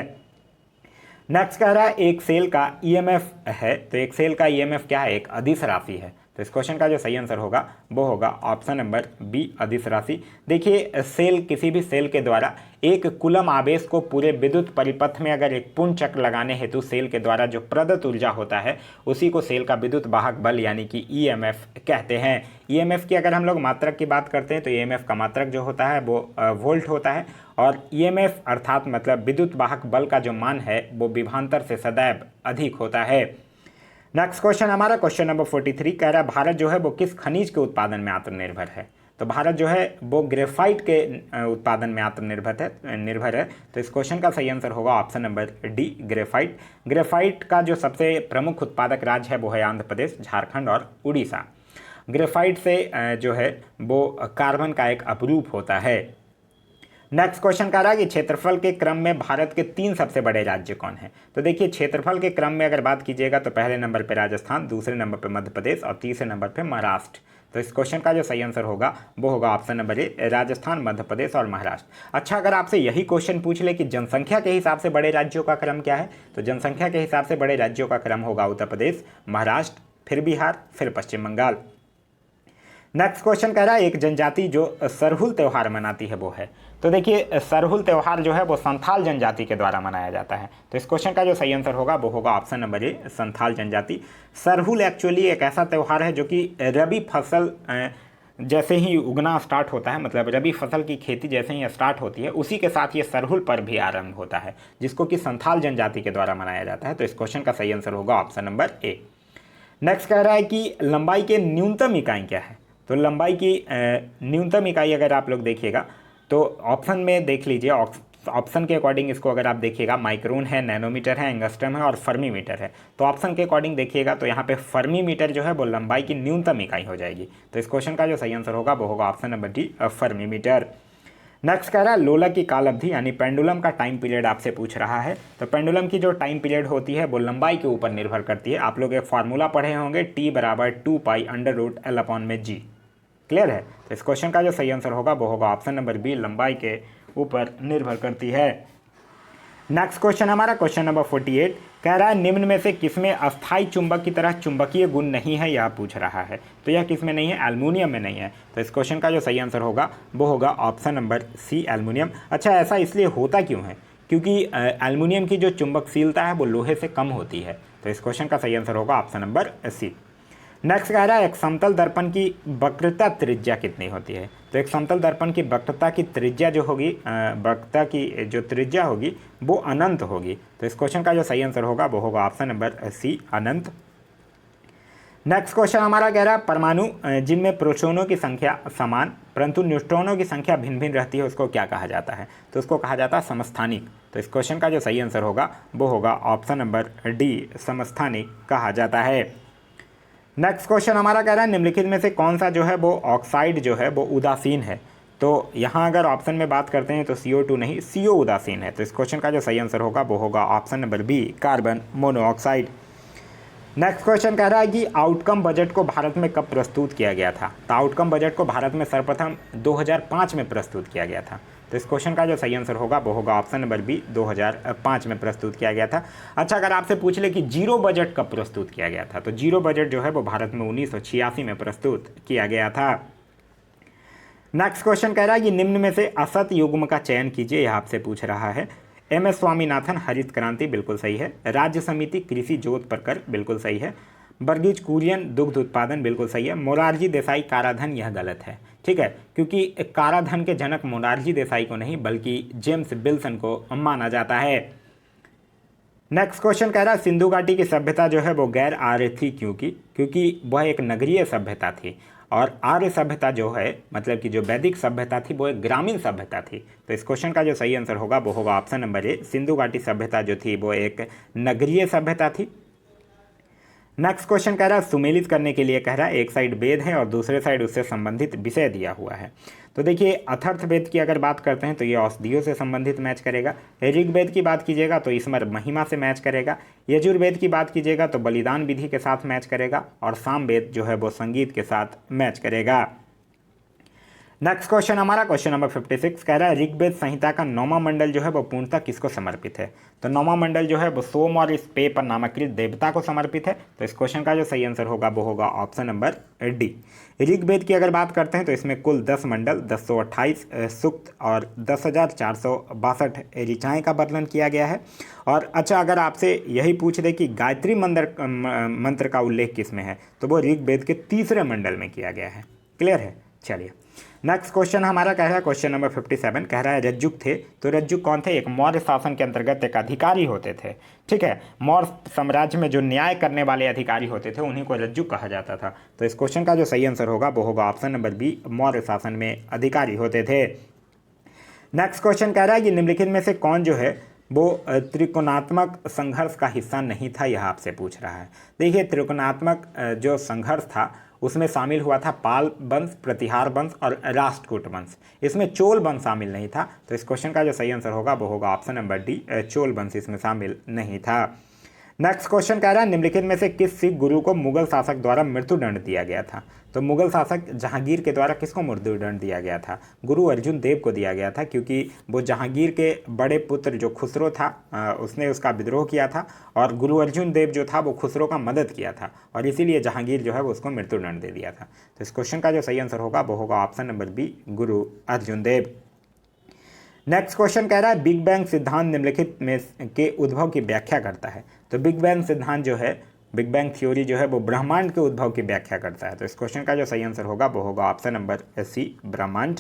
नेक्स्ट कह रहा है एक सेल का ईएमएफ है। तो एक सेल का ईएमएफ क्या है, एक अदिश राशि है। तो इस क्वेश्चन का जो सही आंसर होगा वो होगा ऑप्शन नंबर बी, अदिश राशि। देखिए सेल, किसी भी सेल के द्वारा एक कूलम आवेश को पूरे विद्युत परिपथ में अगर एक पूर्ण चक्र लगाने हेतु सेल के द्वारा जो प्रदत्त ऊर्जा होता है उसी को सेल का विद्युत वाहक बल यानी कि ईएमएफ कहते हैं। ईएमएफ की अगर हम लोग मात्रक की बात करते हैं तो ईएमएफ का मात्रक जो होता है वो वोल्ट होता है, और ईएमएफ अर्थात मतलब विद्युत वाहक बल का जो मान है वो विभवांतर से सदैव अधिक होता है। नेक्स्ट क्वेश्चन हमारा क्वेश्चन नंबर 43 कह रहा है भारत जो है वो किस खनिज के उत्पादन में आत्मनिर्भर है। तो भारत जो है वो ग्रेफाइट के उत्पादन में आत्मनिर्भर है। तो इस क्वेश्चन का सही आंसर होगा option number D, graphite. Graphite का जो सबसे प्रमुख उत्पादक राज्य है वो है आंध्र प्रदेश, झारखंड और उड़ीसा। ग्रेफाइट से जो है वो कार्बन का एक अपरूप होता है। नेक्स्ट क्वेश्चन कह रहा है कि क्षेत्रफल के क्रम में भारत के 3 सबसे बड़े राज्य कौन हैं। तो देखिए क्षेत्रफल के क्रम में अगर बात कीजिएगा तो पहले नंबर पे राजस्थान, दूसरे नंबर पे मध्य प्रदेश और तीसरे नंबर पे महाराष्ट्र। तो इस क्वेश्चन का जो सही आंसर होगा वो होगा ऑप्शन नंबर ए, राजस्थान, मध्य प्रदेश और महाराष्ट्र। अच्छा, अगर आपसे यही क्वेश्चन पूछ ले कि जनसंख्या के हिसाब से बड़े राज्यों का क्रम क्या है, तो जनसंख्या के हिसाब से बड़े राज्यों का क्रम होगा उत्तर प्रदेश, महाराष्ट्र, फिर बिहार, फिर पश्चिम बंगाल। नेक्स्ट क्वेश्चन कह रहा है एक जनजाति जो सरहुल त्यौहार मनाती है वो है। तो देखिए सरहुल त्यौहार जो है वो संथाल जनजाति के द्वारा मनाया जाता है। तो इस क्वेश्चन का जो सही आंसर होगा वो होगा ऑप्शन नंबर ए, संथाल जनजाति। सरहुल एक्चुअली एक ऐसा त्यौहार है जो कि रबी फसल जैसे ही उगना स्टार्ट होता है, मतलब रबी फसल की खेती जैसे ही स्टार्ट होती है, उसी के साथ ये सरहुल पर्व भी आरंभ होता है, जिसको कि संथाल जनजाति के द्वारा मनाया जाता है। तो इस क्वेश्चन का सही आंसर होगा ऑप्शन नंबर ए। नेक्स्ट कह रहा है कि लंबाई के न्यूनतम इकाई क्या है। तो लंबाई की न्यूनतम इकाई अगर आप लोग देखिएगा तो ऑप्शन में देख लीजिए, ऑप्शन के अकॉर्डिंग इसको अगर आप देखिएगा, माइक्रोन है, नैनोमीटर है, एंगस्ट्रम है और फर्मीमीटर है। तो ऑप्शन के अकॉर्डिंग देखिएगा तो यहाँ पे फर्मीमीटर जो है वो लंबाई की न्यूनतम इकाई हो जाएगी। तो इस क्वेश्चन का जो सही आंसर होगा वो होगा ऑप्शन नंबर डी, फर्मीमीटर। नेक्स्ट कह रहा है लोलक की काल अवधि यानी पेंडुलम का टाइम पीरियड आपसे पूछ रहा है। तो पेंडुलम की जो टाइम पीरियड होती है वो लंबाई के ऊपर निर्भर करती है। आप लोग एक फार्मूला पढ़े होंगे, T बराबर 2π√L/g। क्लियर है। तो इस क्वेश्चन का जो सही आंसर होगा वो होगा ऑप्शन नंबर बी, लंबाई के ऊपर निर्भर करती है। नेक्स्ट क्वेश्चन हमारा क्वेश्चन नंबर 48 कह रहा है निम्न में से किसमें अस्थायी चुंबक की तरह चुंबकीय गुण नहीं है, यह पूछ रहा है। तो यह किसमें नहीं है, एल्युमिनियम में नहीं है। तो इस क्वेश्चन का जो सही आंसर होगा वो होगा ऑप्शन नंबर सी, एल्युमिनियम। अच्छा, ऐसा इसलिए होता क्यों है, क्योंकि एल्युमिनियम की जो चुंबकशीलता है वो लोहे से कम होती है। तो इस क्वेश्चन का सही आंसर होगा ऑप्शन नंबर सी। नेक्स्ट कह रहा है एक समतल दर्पण की वक्रता त्रिज्या कितनी होती है। तो एक समतल दर्पण की वक्रता की त्रिज्या जो होगी, वक्रता की जो त्रिज्या होगी वो अनंत होगी। तो इस क्वेश्चन का जो सही आंसर होगा वो होगा ऑप्शन नंबर सी, अनंत। नेक्स्ट क्वेश्चन हमारा कह रहा है परमाणु जिनमें प्रोटॉनों की संख्या समान परंतु न्यूट्रॉनों की संख्या भिन्न भिन्न रहती है उसको क्या कहा जाता है। तो उसको कहा जाता है समस्थानिक। तो इस क्वेश्चन का जो सही आंसर होगा वो होगा ऑप्शन नंबर डी, समस्थानिक कहा जाता है। नेक्स्ट क्वेश्चन हमारा कह रहा है निम्नलिखित में से कौन सा जो है वो ऑक्साइड जो है वो उदासीन है। तो यहाँ अगर ऑप्शन में बात करते हैं तो CO2 नहीं, CO उदासीन है। तो इस क्वेश्चन का जो सही आंसर होगा वो होगा option number B, carbon monoxide. Next question कह रहा है कि आउटकम बजट को भारत में कब प्रस्तुत किया गया था। तो आउटकम बजट को भारत में सर्वप्रथम 2005 में प्रस्तुत किया गया था। तो इस क्वेश्चन का जो सही आंसर होगा वो होगा ऑप्शन नंबर बी, 2005 में प्रस्तुत किया गया था। अच्छा, अगर आपसे पूछ ले कि जीरो बजट कब प्रस्तुत किया गया था, तो जीरो बजट जो है वो भारत में 1986 में प्रस्तुत किया गया था। नेक्स्ट क्वेश्चन कह रहा है कि निम्न में से असत युग्म का चयन कीजिए, यह आपसे पूछ रहा है। MS स्वामीनाथन, हरित क्रांति, बिल्कुल सही है। राज्य समिति, कृषि जोत पर कर, बिल्कुल सही है। वर्गीज कुरियन, दुग्ध उत्पादन, बिल्कुल सही है। मोरारजी देसाई, काराधन, यह गलत है। ठीक है, क्योंकि काराधन के जनक मोरारजी देसाई को नहीं बल्कि जेम्स विल्सन को माना जाता है। नेक्स्ट क्वेश्चन कह रहा है सिंधु घाटी की सभ्यता जो है वो गैर आर्य थी, क्योंकि वह एक नगरीय सभ्यता थी और आर्य सभ्यता जो है मतलब कि जो वैदिक सभ्यता थी वो एक ग्रामीण सभ्यता थी। तो इस क्वेश्चन का जो सही आंसर होगा वो होगा ऑप्शन नंबर ए, सिंधु घाटी सभ्यता जो थी वो एक नगरीय सभ्यता थी। नेक्स्ट क्वेश्चन कह रहा है सुमेलित करने के लिए कह रहा है एक साइड वेद है और दूसरे साइड उससे संबंधित विषय दिया हुआ है। तो देखिए अथर्थ वेद की अगर बात करते हैं तो ये औषधियों से संबंधित मैच करेगा। ऋग्वेद की बात कीजिएगा तो ईश्वर महिमा से मैच करेगा। यजुर्वेद की बात कीजिएगा तो बलिदान विधि के साथ मैच करेगा और सामवेद जो है वो संगीत के साथ मैच करेगा। नेक्स्ट क्वेश्चन हमारा क्वेश्चन नंबर 56 कह रहा है ऋग्वेद संहिता का 9वां मंडल जो है वो पूर्णतः किसको समर्पित है। तो 9वां मंडल जो है वो सोम और इस पे पर नामांकित देवता को समर्पित है। तो इस क्वेश्चन का जो सही आंसर होगा वो होगा ऑप्शन नंबर डी। ऋग्वेद की अगर बात करते हैं तो इसमें कुल 10 मंडल, 1028 सूक्त और 10,462 ऋचाएँ का वर्णन किया गया है। और अच्छा, अगर आपसे यही पूछ दे कि गायत्री मंत्र का उल्लेख किस में है तो वो ऋग्वेद के 3रे मंडल में किया गया है। क्लियर है। चलिए नेक्स्ट क्वेश्चन हमारा कह रहा है क्वेश्चन नंबर 57 कह रहा है रज्जुक थे। तो रज्जुक कौन थे, एक मौर्य शासन के अंतर्गत एक अधिकारी होते थे। ठीक है, मौर्य साम्राज्य में जो न्याय करने वाले अधिकारी होते थे उन्हीं को रज्जुक कहा जाता था। तो इस क्वेश्चन का जो सही आंसर होगा वो होगा ऑप्शन नंबर बी, मौर्य शासन में अधिकारी होते थे। नेक्स्ट क्वेश्चन कह रहा है कि निम्नलिखित में से कौन जो है वो त्रिकोणात्मक संघर्ष का हिस्सा नहीं था, यह आपसे पूछ रहा है। देखिए त्रिकोणात्मक जो संघर्ष था उसमें शामिल हुआ था पाल वंश, प्रतिहार वंश और राष्ट्रकूट वंश। इसमें चोल वंश शामिल नहीं था। तो इस क्वेश्चन का जो सही आंसर होगा वो होगा ऑप्शन नंबर डी, चोल वंश इसमें शामिल नहीं था। नेक्स्ट क्वेश्चन कह रहा है निम्नलिखित में से किस सिख गुरु को मुगल शासक द्वारा मृत्युदंड दिया गया था। तो मुगल शासक जहांगीर के द्वारा किसको मृत्युदंड दिया गया था? गुरु अर्जुन देव को दिया गया था, क्योंकि वो जहांगीर के बड़े पुत्र जो खुसरो था उसने उसका विद्रोह किया था और गुरु अर्जुन देव जो था वो खुसरो का मदद किया था और इसीलिए जहांगीर जो है वो उसको मृत्युदंड दे दिया था। तो इस क्वेश्चन का जो सही आंसर होगा वो होगा ऑप्शन नंबर बी, गुरु अर्जुन देव। नेक्स्ट क्वेश्चन कह रहा है बिग बैंग सिद्धांत निम्नलिखित में के उद्भव की व्याख्या करता है। तो बिग बैंग सिद्धांत जो है, बिग बैंग थ्योरी जो है वो ब्रह्मांड के उद्भव की व्याख्या करता है। तो इस क्वेश्चन का जो सही आंसर होगा वो होगा ऑप्शन नंबर सी, ब्रह्मांड।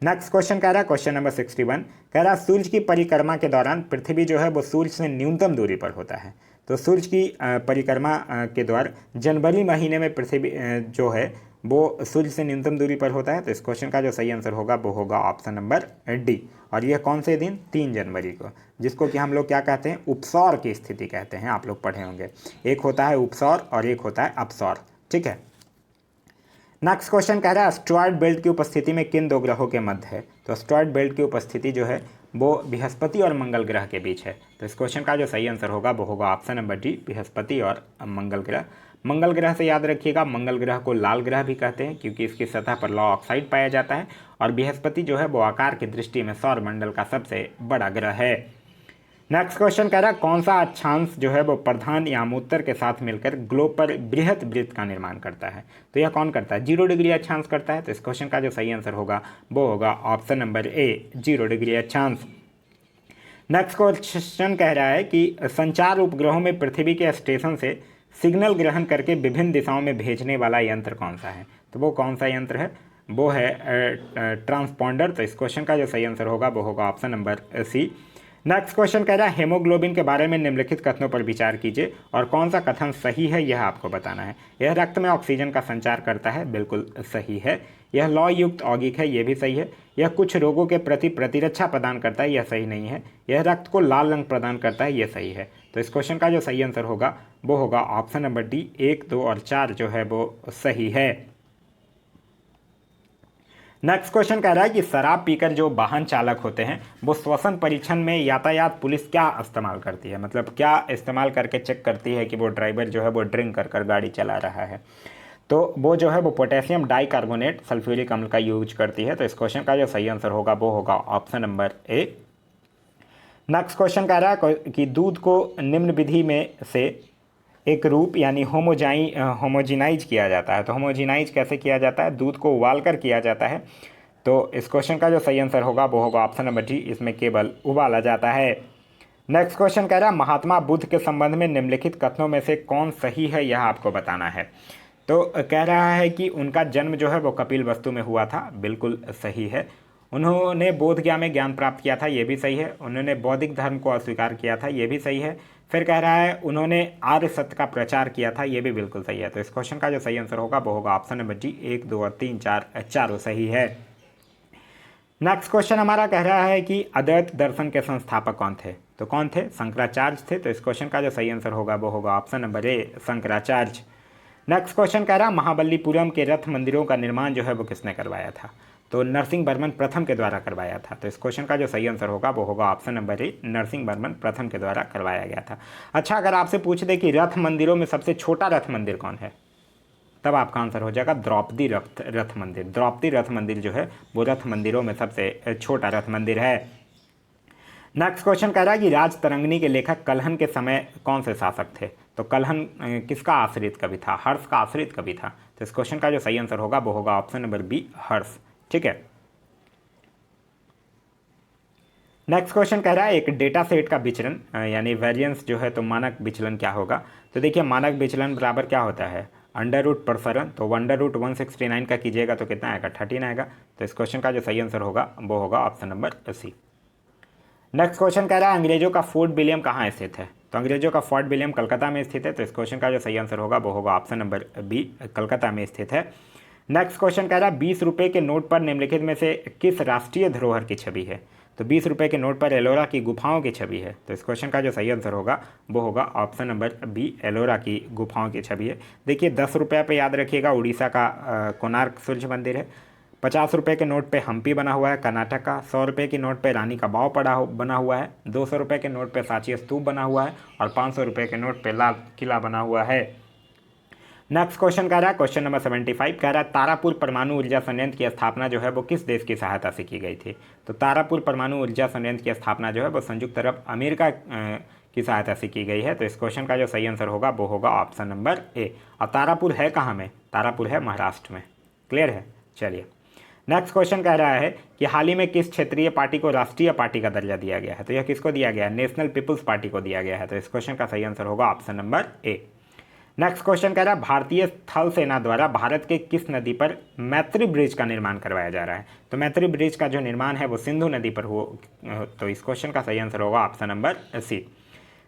नेक्स्ट क्वेश्चन कह रहा है क्वेश्चन नंबर 61 कह रहा है सूर्य की परिक्रमा के दौरान पृथ्वी जो है वो सूर्य से न्यूनतम दूरी पर होता है। तो सूर्य की परिक्रमा के दौरान जनवरी महीने में पृथ्वी जो है वो सूर्य से न्यूनतम दूरी पर होता है। तो इस क्वेश्चन का जो सही आंसर होगा वो होगा ऑप्शन नंबर डी। और यह कौन से दिन? 3 जनवरी को, जिसको कि हम लोग क्या कहते हैं? उपसौर की स्थिति कहते हैं। आप लोग पढ़े होंगे, एक होता है उपसौर और एक होता है अपसौर। ठीक है। नेक्स्ट क्वेश्चन कह रहा है एस्ट्रॉयड बेल्ट की उपस्थिति में किन 2 ग्रहों के मध्य है। तो एस्ट्रॉयड बेल्ट की उपस्थिति जो है वो बृहस्पति और मंगल ग्रह के बीच है। तो इस क्वेश्चन का जो सही आंसर होगा वो होगा ऑप्शन नंबर डी, बृहस्पति और मंगल ग्रह। मंगल ग्रह से याद रखिएगा, मंगल ग्रह को लाल ग्रह भी कहते हैं क्योंकि इसकी सतह पर लौह ऑक्साइड पाया जाता है और बृहस्पति जो है वो आकार की दृष्टि में सौरमंडल का सबसे बड़ा ग्रह है। नेक्स्ट क्वेश्चन कह रहा है कौन सा अक्षांश जो है वो प्रधान यामोत्तर के साथ मिलकर ग्लोब पर बृहत वृत्त का निर्माण करता है। तो यह कौन करता है? 0 डिग्री अक्षांश करता है। तो इस क्वेश्चन का जो सही आंसर होगा वो होगा ऑप्शन नंबर ए, 0 डिग्री अक्षांश। नेक्स्ट क्वेश्चन कह रहा है कि संचार उपग्रहों में पृथ्वी के स्टेशन से सिग्नल ग्रहण करके विभिन्न दिशाओं में भेजने वाला यंत्र कौन सा है? तो वो कौन सा यंत्र है? वो है ट्रांसपॉन्डर। तो इस क्वेश्चन का जो सही आंसर होगा वो होगा option number C. Next question कह रहा है हेमोग्लोबिन के बारे में निम्नलिखित कथनों पर विचार कीजिए और कौन सा कथन सही है यह आपको बताना है। यह रक्त में ऑक्सीजन का संचार करता है, बिल्कुल सही है। यह लौ युक्त यौगिक है, यह भी सही है। यह कुछ रोगों के प्रति प्रतिरक्षा प्रदान करता है, यह सही नहीं है। यह रक्त को लाल रंग प्रदान करता है, यह सही है। तो इस क्वेश्चन का जो सही आंसर होगा वो होगा ऑप्शन नंबर डी, 1, 2 और 4 जो है वो सही है। नेक्स्ट क्वेश्चन कह रहा है कि शराब पीकर जो वाहन चालक होते हैं वो श्वसन परीक्षण में यातायात पुलिस क्या इस्तेमाल करती है, मतलब क्या इस्तेमाल करके चेक करती है कि वो ड्राइवर जो है वो ड्रिंक कर गाड़ी चला रहा है। तो वो जो है वो पोटेशियम डाइकार्बोनेट सल्फ्यूरिक अम्ल का यूज करती है। तो इस क्वेश्चन का जो सही आंसर होगा वो होगा ऑप्शन नंबर ए। नेक्स्ट क्वेश्चन कह रहा है कि दूध को निम्न विधि में से एक रूप यानी होमोजिनाइज किया जाता है। तो होमोजिनाइज कैसे किया जाता है? दूध को उबाल कर किया जाता है। तो इस क्वेश्चन का जो सही आंसर होगा वो होगा ऑप्शन नंबर डी, इसमें केवल उबाला जाता है। नेक्स्ट क्वेश्चन कह रहा है महात्मा बुद्ध के संबंध में निम्नलिखित कथनों में से कौन सही है यह आपको बताना है। तो कह रहा है कि उनका जन्म जो है वो कपिलवस्तु में हुआ था, बिल्कुल सही है। उन्होंने बोधगया में ज्ञान प्राप्त किया था, ये भी सही है। उन्होंने बौद्धिक धर्म को अस्वीकार किया था, ये भी सही है। फिर कह रहा है उन्होंने आर्य सत्य का प्रचार किया था, ये भी बिल्कुल सही है। तो इस क्वेश्चन का जो सही आंसर होगा वो होगा ऑप्शन नंबर डी, 1, 2 और 3, 4 चारों सही है। नेक्स्ट क्वेश्चन हमारा कह रहा है कि अद्वैत दर्शन के संस्थापक कौन थे? तो कौन थे? शंकराचार्य थे। तो इस क्वेश्चन का जो सही आंसर होगा वो होगा ऑप्शन नंबर ए, शंकराचार्य। नेक्स्ट क्वेश्चन कह रहा है महाबलीपुरम के रथ मंदिरों का निर्माण जो है वो किसने करवाया था? तो नरसिंहवर्मन प्रथम के द्वारा करवाया था। तो इस क्वेश्चन का जो सही आंसर होगा वो होगा ऑप्शन नंबर ए, नरसिंहवर्मन प्रथम के द्वारा करवाया गया था। अच्छा, अगर आपसे पूछ दे कि रथ मंदिरों में सबसे छोटा रथ मंदिर कौन है, तब आपका आंसर हो जाएगा द्रौपदी रथ मंदिर। द्रौपदी रथ मंदिर जो है वो रथ मंदिरों में सबसे छोटा रथ मंदिर है। नेक्स्ट क्वेश्चन कह रहा है कि राजतरंगिणी के लेखक कल्हन के समय कौन से शासक थे? तो कल्हन किसका आश्रित कवि था? हर्ष का आश्रित कवि था। तो इस क्वेश्चन का जो सही आंसर होगा वो होगा ऑप्शन नंबर बी, हर्ष। ठीक है। नेक्स्ट क्वेश्चन कह रहा है एक डेटा सेट का विचलन यानी वेरिएंस जो है तो मानक विचलन क्या होगा? तो देखिए मानक विचलन बराबर क्या होता है? अंडर रूट प्रसरण। तो अंडर रूट 169 का कीजिएगा तो कितना आएगा? 13 आएगा। तो इस क्वेश्चन का जो सही आंसर होगा वो होगा option number C. Next question कह रहा है अंग्रेजों का फोर्ट विलियम कहाँ स्थित है? तो अंग्रेजों का फोर्ट विलियम कलकत्ता में स्थित है। तो इस क्वेश्चन का जो सही आंसर होगा वो होगा ऑप्शन नंबर बी, कलकत्ता में स्थित है। नेक्स्ट क्वेश्चन कह रहा है 20 रुपये के नोट पर निम्नलिखित में से किस राष्ट्रीय धरोहर की छवि है? तो 20 रुपये के नोट पर एलोरा की गुफाओं की छवि है। तो इस क्वेश्चन का जो सही आंसर होगा वो होगा ऑप्शन नंबर बी, एलोरा की गुफाओं की छवि है। देखिए 10 रुपये पे याद रखिएगा उड़ीसा का कोणार्क सूर्य मंदिर है। ₹50 के नोट पे हम्पी बना हुआ है कर्नाटक का, ₹100 की नोट पे रानी का बाव बना हुआ है, ₹200 के नोट पे सांची स्तूप बना हुआ है और ₹500 के नोट पे लाल किला बना हुआ है। नेक्स्ट क्वेश्चन कह रहा है, क्वेश्चन नंबर 75 कह रहा है तारापुर परमाणु ऊर्जा संयंत्र की स्थापना जो है वो किस देश की सहायता से की गई थी। तो तारापुर परमाणु ऊर्जा संयंत्र की स्थापना जो है वो संयुक्त अरब अमेरिका की सहायता से की गई है। तो इस क्वेश्चन का जो सही आंसर होगा वो होगा ऑप्शन नंबर ए। और तारापुर है कहाँ में, तारापुर है महाराष्ट्र में। क्लियर है। चलिए नेक्स्ट क्वेश्चन कह रहा है कि हाल ही में किस क्षेत्रीय पार्टी को राष्ट्रीय पार्टी का दर्जा दिया गया है। तो यह किसको दिया गया है, नेशनल पीपुल्स पार्टी को दिया गया है। तो इस क्वेश्चन का सही आंसर होगा ऑप्शन नंबर ए। नेक्स्ट क्वेश्चन कह रहा है भारतीय थल सेना द्वारा भारत के किस नदी पर मैत्री ब्रिज का निर्माण करवाया जा रहा है। तो मैत्री ब्रिज का जो निर्माण है वो सिंधु नदी पर हो। तो इस क्वेश्चन का सही आंसर होगा ऑप्शन नंबर सी।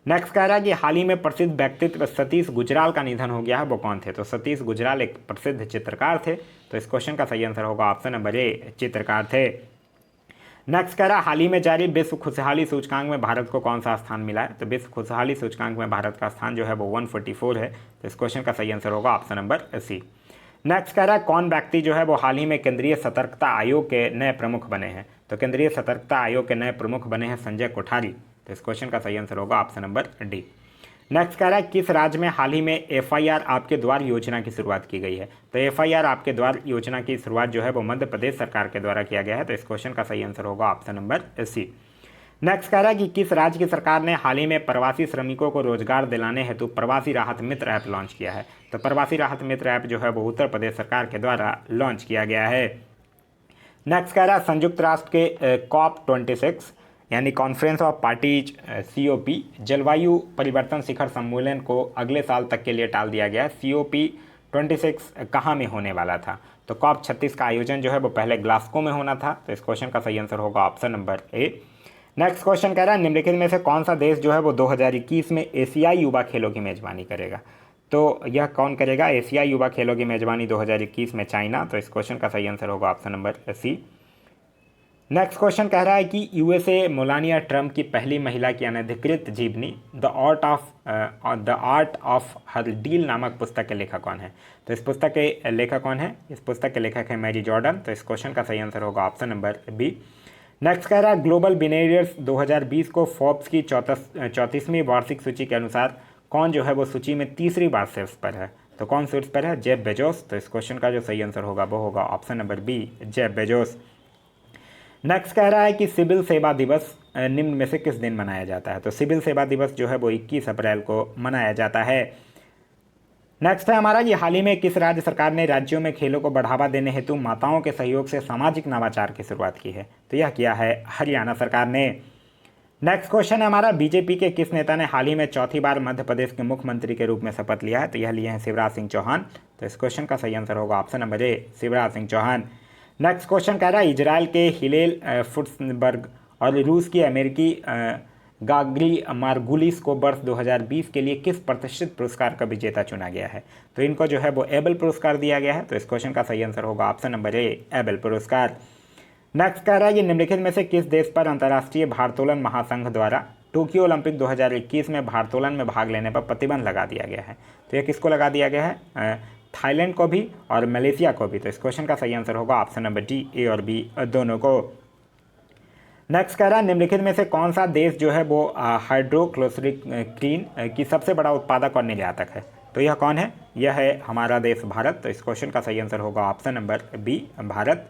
नेक्स्ट कह रहा है कि हाल ही में प्रसिद्ध व्यक्तित्व सतीश गुजराल का निधन हो गया है, वो कौन थे। तो सतीश गुजराल एक प्रसिद्ध चित्रकार थे। तो इस क्वेश्चन का सही आंसर होगा ऑप्शन नंबर ए, चित्रकार थे। नेक्स्ट कह रहा है हाल ही में जारी विश्व खुशहाली सूचकांक में भारत को कौन सा स्थान मिला है। तो विश्व खुशहाली सूचकांक में भारत का स्थान जो है वो 144 है। तो इस क्वेश्चन का सही आंसर होगा ऑप्शन नंबर सी। नेक्स्ट कह रहा है कौन व्यक्ति जो है वो हाल ही में केंद्रीय सतर्कता आयोग के नए प्रमुख बने हैं। तो केंद्रीय सतर्कता आयोग के नए प्रमुख बने हैं संजय कोठारी। तो इस क्वेश्चन का सही आंसर होगा ऑप्शन नंबर डी। नेक्स्ट कह रहा है किस राज्य में हाल ही में FIR आपके द्वार योजना की शुरुआत की गई है। तो FIR आपके द्वार योजना की शुरुआत जो है वो मध्य प्रदेश सरकार के द्वारा किया गया है। तो इस क्वेश्चन का सही आंसर होगा ऑप्शन नंबर सी। नेक्स्ट कह रहा है कि किस राज्य की सरकार ने हाल ही में प्रवासी श्रमिकों को रोजगार दिलाने हेतु प्रवासी राहत मित्र ऐप लॉन्च किया है। तो प्रवासी राहत मित्र ऐप जो है वो उत्तर प्रदेश सरकार के द्वारा लॉन्च किया गया है। नेक्स्ट कह रहा है संयुक्त राष्ट्र के COP26 यानी कॉन्फ्रेंस ऑफ पार्टीज COP जलवायु परिवर्तन शिखर सम्मेलन को अगले साल तक के लिए टाल दिया गया है। COP26 कहाँ में होने वाला था। तो COP26 का आयोजन जो है वो पहले ग्लासगो में होना था। तो इस क्वेश्चन का सही आंसर होगा ऑप्शन नंबर ए। नेक्स्ट क्वेश्चन कह रहा है निम्नलिखित में से कौन सा देश जो है वो 2021 में एशियाई युवा खेलों की मेजबानी करेगा। तो यह कौन करेगा, एशियाई युवा खेलों की मेजबानी 2021 में चाइना। तो इस क्वेश्चन का सही आंसर होगा option number C. Next question कह रहा है कि USA मेलानिया ट्रम्प की पहली महिला की अनधिकृत जीवनी the art of her deal नामक पुस्तक के लेखक कौन है। तो इस पुस्तक के लेखक कौन है, इस पुस्तक के लेखक है मैरी जॉर्डन। तो इस क्वेश्चन का सही आंसर होगा ऑप्शन नंबर बी। नेक्स्ट कह रहा है ग्लोबल बिलियनियर्स 2020 को फोर्ब्स की 34वीं वार्षिक सूची के अनुसार कौन जो है वो सूची में तीसरी बार शीर्ष पर है। तो कौन शीर्ष पर है, जेफ बेजोस। तो इस क्वेश्चन का जो सही आंसर होगा वो होगा option number B, Jeff Bezos. Next कह रहा है कि सिविल सेवा दिवस निम्न में से किस दिन मनाया जाता है। तो सिविल सेवा दिवस जो है वो 21 अप्रैल को मनाया जाता है। नेक्स्ट है हमारा कि हाल ही में किस राज्य सरकार ने राज्यों में खेलों को बढ़ावा देने हेतु माताओं के सहयोग से सामाजिक नवाचार की शुरुआत की है। तो यह किया है हरियाणा सरकार ने। नेक्स्ट क्वेश्चन है हमारा बीजेपी के किस नेता ने हाल ही में चौथी बार मध्य प्रदेश के मुख्यमंत्री के रूप में शपथ लिया है। तो यह लिए हैं शिवराज सिंह चौहान। तो इस क्वेश्चन का सही आंसर होगा option number A, Shivraj Singh Chouhan. Next question कह रहा है इजराइल के हिलेल फुट्सबर्ग और रूस की अमेरिकी गाग्री मार्गुलिस को वर्ष 2020 के लिए किस प्रतिष्ठित पुरस्कार का विजेता चुना गया है। तो इनको जो है वो एबल पुरस्कार दिया गया है। तो इस क्वेश्चन का सही आंसर होगा ऑप्शन नंबर ए, एबल पुरस्कार। नेक्स्ट कह रहा है ये निम्नलिखित में से किस देश पर अंतर्राष्ट्रीय भारोत्तोलन महासंघ द्वारा टोक्यो ओलंपिक 2021 में भारोत्तोलन में भाग लेने पर प्रतिबंध लगा दिया गया है। तो यह किसको लगा दिया गया है, थाईलैंड को भी और मलेशिया को भी। तो इस क्वेश्चन का सही आंसर होगा ऑप्शन नंबर डी, ए और बी दोनों को। नेक्स्ट कह रहा है निम्नलिखित में से कौन सा देश जो है वो हाइड्रोक्लोरोक्वीन की सबसे बड़ा उत्पादक और निर्यातक है। तो यह कौन है, यह है हमारा देश भारत। तो इस क्वेश्चन का सही आंसर होगा option number B, Bharat.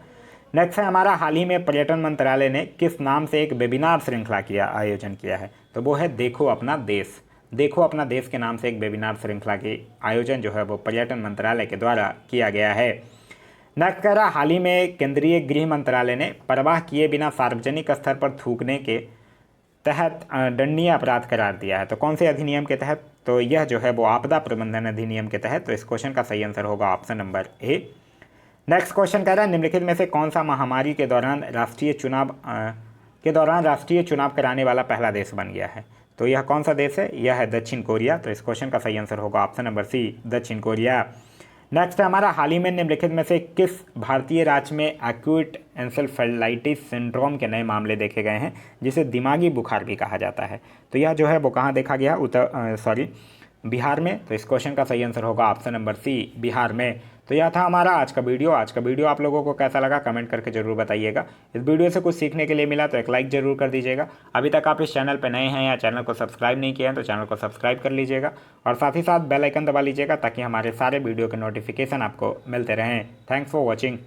Next है हमारा हाल ही में पर्यटन मंत्रालय ने किस नाम से एक वेबिनार श्रृंखला का आयोजन किया है। तो वो है देखो अपना देश। देखो अपना देश के नाम से एक वेबिनार श्रृंखला के आयोजन जो है वो पर्यटन मंत्रालय के द्वारा किया गया है। नेक्स्ट कह रहा हाल ही में केंद्रीय गृह मंत्रालय ने परवाह किए बिना सार्वजनिक स्तर पर थूकने के तहत दंडनीय अपराध करार दिया है। तो कौन से अधिनियम के तहत, तो यह जो है वो आपदा प्रबंधन अधिनियम के तहत। तो इस क्वेश्चन का सही आंसर होगा ऑप्शन नंबर ए। नेक्स्ट क्वेश्चन कह रहा है निम्नलिखित में से कौन सा महामारी के दौरान राष्ट्रीय चुनाव कराने वाला पहला देश बन गया है। तो यह कौन सा देश है, यह है दक्षिण कोरिया। तो इस क्वेश्चन का सही आंसर होगा ऑप्शन नंबर सी, दक्षिण कोरिया। नेक्स्ट है हमारा हाल ही में निम्नलिखित में से किस भारतीय राज्य में एक्यूट एन्सेफेलाइटिस सिंड्रोम के नए मामले देखे गए हैं, जिसे दिमागी बुखार भी कहा जाता है। तो यह जो है वो कहाँ देखा गया, बिहार में, तो इस क्वेश्चन का सही आंसर होगा ऑप्शन नंबर सी, बिहार में। तो यह था हमारा आज का वीडियो। आज का वीडियो आप लोगों को कैसा लगा कमेंट करके जरूर बताइएगा। इस वीडियो से कुछ सीखने के लिए मिला तो एक लाइक जरूर कर दीजिएगा। अभी तक आप इस चैनल पर नए हैं या चैनल को सब्सक्राइब नहीं किया है तो चैनल को सब्सक्राइब कर लीजिएगा और साथ ही साथ बेल आइकन दबा लीजिएगा ताकि हमारे सारे वीडियो के नोटिफिकेशन आपको मिलते रहें। Thanks for watching.